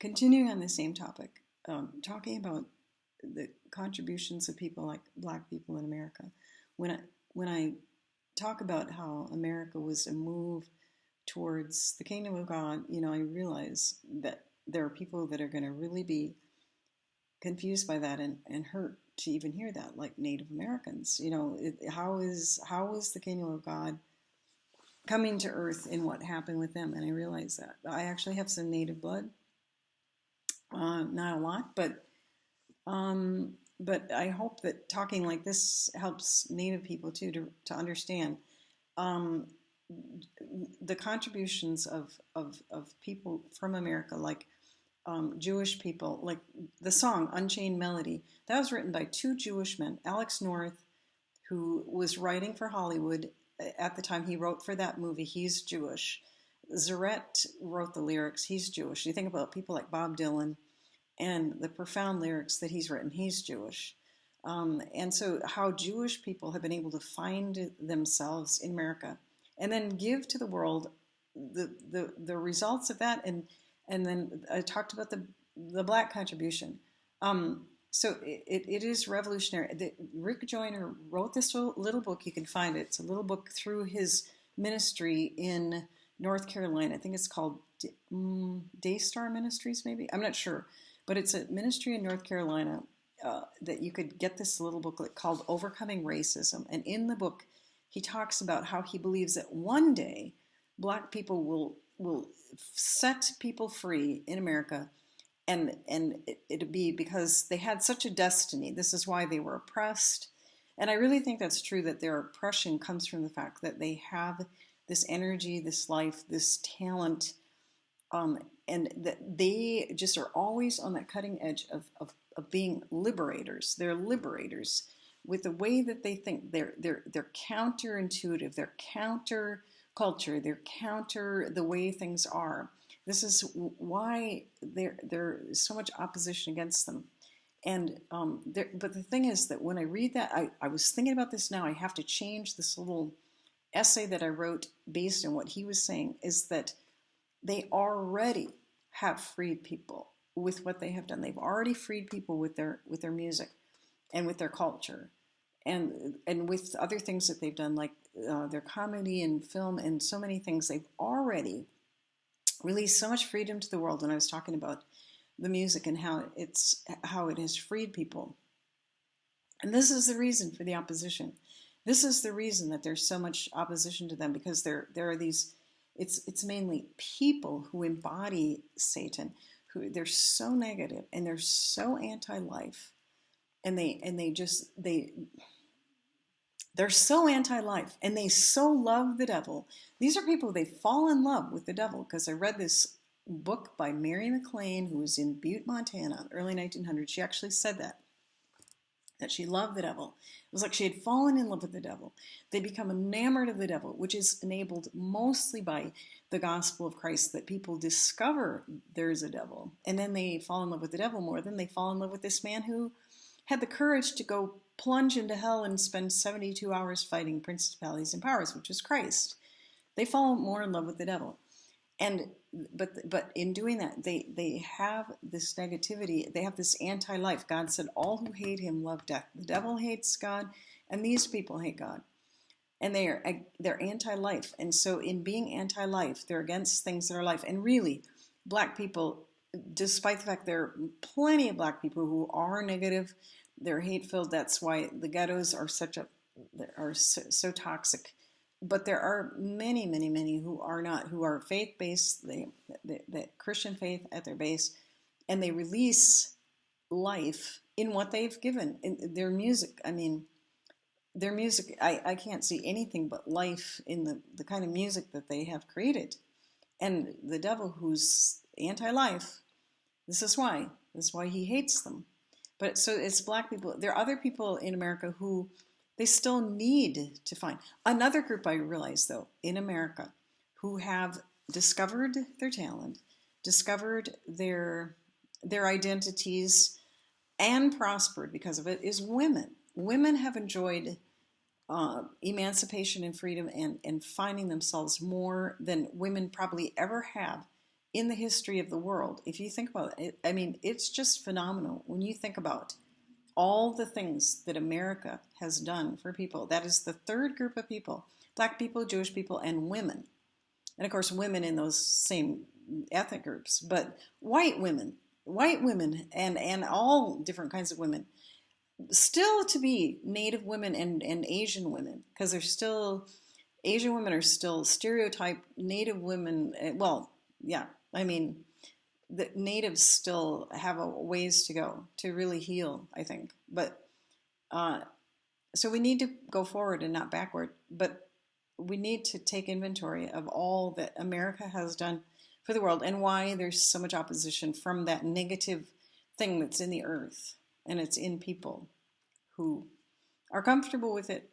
continuing on the same topic, talking about the contributions of people like Black people in America. When I when I talk about how America was a move towards the kingdom of God, I realize that there are people that are going to really be confused by that and hurt to even hear that, like Native Americans. How is the kingdom of God coming to earth in what happened with them? And I realize that I actually have some Native blood, not a lot, but I hope that talking like this helps Native people too to understand um, the contributions of people from America, like Jewish people, like the song Unchained Melody. That was written by two Jewish men, Alex North, who was writing for Hollywood at the time he wrote for that movie. He's Jewish. Zaret wrote the lyrics. He's Jewish. You think about people like Bob Dylan and the profound lyrics that he's written. He's Jewish. And so how Jewish people have been able to find themselves in America and then give to the world the results of that. And then I talked about the Black contribution. So it is revolutionary. Rick Joyner wrote this little book. You can find it. It's a little book through his ministry in North Carolina. I think it's called Daystar Ministries, maybe. I'm not sure. But it's a ministry in North Carolina that you could get this little booklet called Overcoming Racism. And in the book, he talks about how he believes that one day Black people will set people free in America, and it'd be because they had such a destiny. This is why they were oppressed. And I really think that's true, that their oppression comes from the fact that they have this energy, this life, this talent, and that they just are always on that cutting edge of being liberators. They're liberators with the way that they think. They're counterintuitive. They're counter culture. They're counter the way things are. This is why there's so much opposition against them. And but the thing is that when I read that, I was thinking about this now. I have to change this little essay that I wrote based on what he was saying, is that they already have freed people with what they have done. They've already freed people with their music and with their culture, and with other things that they've done, like their comedy and film and so many things. They've already released so much freedom to the world. And I was talking about the music and how it has freed people. And this is the reason for the opposition. This is the reason that there's so much opposition to them, because there are these. It's mainly people who embody Satan, who they're so negative and they're so anti-life, and they're so anti-life and they so love the devil. These are people, they fall in love with the devil, because I read this book by Mary McLean, who was in Butte, Montana, early 1900s. She actually said that she loved the devil. It was like she had fallen in love with the devil. They become enamored of the devil, which is enabled mostly by the gospel of Christ, that people discover there's a devil. And then they fall in love with the devil more than they fall in love with this man who had the courage to go plunge into hell and spend 72 hours fighting principalities and powers, which is Christ. They fall more in love with the devil. But in doing that, they have this negativity. They have this anti-life. God said, all who hate him love death. The devil hates God, and these people hate God. And they're anti-life. And so in being anti-life, they're against things that are life. And really, Black people, despite the fact there are plenty of Black people who are negative, they're hate-filled. That's why the ghettos are so toxic. But there are many, many, many who are not, who are faith-based, the Christian faith at their base, and they release life in what they've given. In their music, I can't see anything but life in the kind of music that they have created. And the devil, who's anti-life, this is why he hates them. But so it's Black people. There are other people in America who they still need to find. Another group I realize, though, in America, who have discovered their talent, discovered their identities, and prospered because of it, is women. Women have enjoyed emancipation and freedom and finding themselves more than women probably ever have in the history of the world. If you think about it, I mean, it's just phenomenal when you think about all the things that America has done for people. That is the third group of people: Black people, Jewish people, and women. And of course, women in those same ethnic groups, but white women, and all different kinds of women, still to be Native women and Asian women, because there's still Asian women are still stereotyped. Native women, well, yeah, I mean, the natives still have a ways to go to really heal, I think. But uh, so we need to go forward and not backward. But we need to take inventory of all that America has done for the world and why there's so much opposition from that negative thing that's in the earth, and it's in people who are comfortable with it.